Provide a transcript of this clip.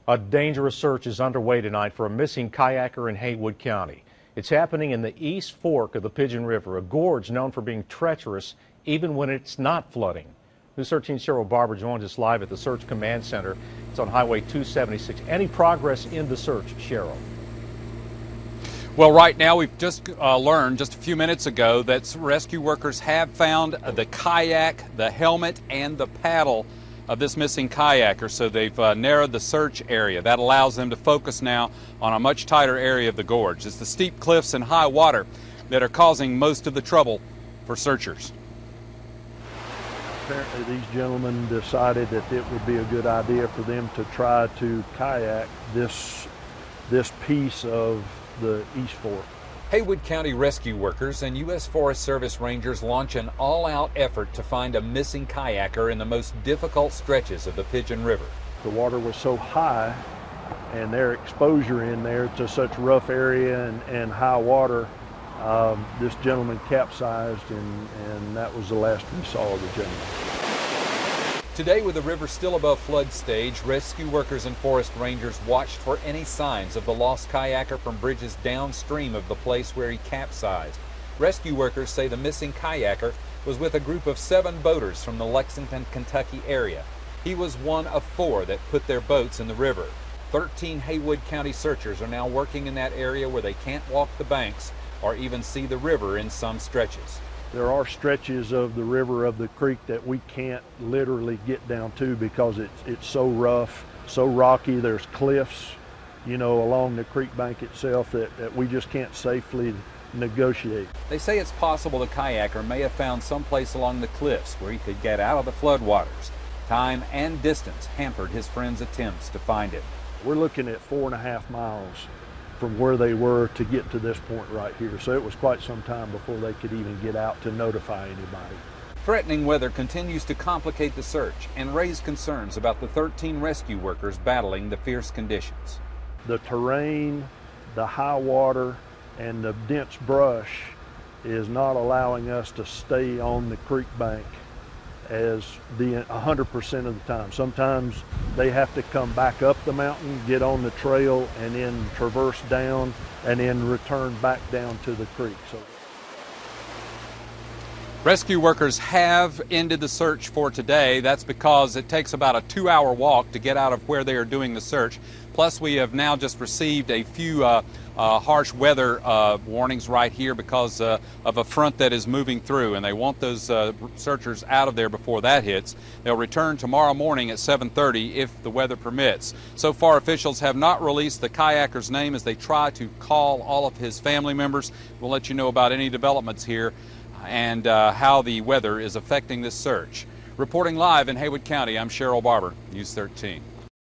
A dangerous search is underway tonight for a missing kayaker in Haywood County. It's happening in the East Fork of the Pigeon River, a gorge known for being treacherous even when it's not flooding. News 13's Cheryl Barber joins us live at the Search Command Center. It's on Highway 276. Any progress in the search, Cheryl? Well, right now we've just learned just a few minutes ago that rescue workers have found the kayak, the helmet, and the paddle of this missing kayaker, so they've narrowed the search area. That allows them to focus now on a much tighter area of the gorge. It's the steep cliffs and high water that are causing most of the trouble for searchers. Apparently these gentlemen decided that it would be a good idea for them to try to kayak this piece of the East Fork. Haywood County rescue workers and U.S. Forest Service rangers launch an all-out effort to find a missing kayaker in the most difficult stretches of the Pigeon River. The water was so high and their exposure in there to such rough area and high water, this gentleman capsized and that was the last we saw of the gentleman. Today, with the river still above flood stage, rescue workers and forest rangers watched for any signs of the lost kayaker from bridges downstream of the place where he capsized. Rescue workers say the missing kayaker was with a group of 7 boaters from the Lexington, Kentucky area. He was one of 4 that put their boats in the river. 13 Haywood County searchers are now working in that area where they can't walk the banks or even see the river in some stretches. There are stretches of the river, of the creek, that we can't literally get down to because it's so rough, so rocky. There's cliffs, along the creek bank itself that we just can't safely negotiate. They say it's possible the kayaker may have found someplace along the cliffs where he could get out of the floodwaters. Time and distance hampered his friends' attempts to find him. We're looking at 4.5 miles from where they were to get to this point right here. So it was quite some time before they could even get out to notify anybody. Threatening weather continues to complicate the search and raise concerns about the 13 rescue workers battling the fierce conditions. The terrain, the high water, and the dense brush is not allowing us to stay on the creek bank as 100% of the time. Sometimes they have to come back up the mountain, get on the trail, and then traverse down and then return back down to the creek. So rescue workers have ended the search for today. That's because it takes about a 2-hour walk to get out of where they are doing the search. Plus, we have now just received a few harsh weather warnings right here because of a front that is moving through, and they want those searchers out of there before that hits. They'll return tomorrow morning at 7:30 if the weather permits. So far, officials have not released the kayaker's name as they try to call all of his family members. We'll let you know about any developments here and how the weather is affecting this search. Reporting live in Haywood County, I'm Cheryl Barber, News 13.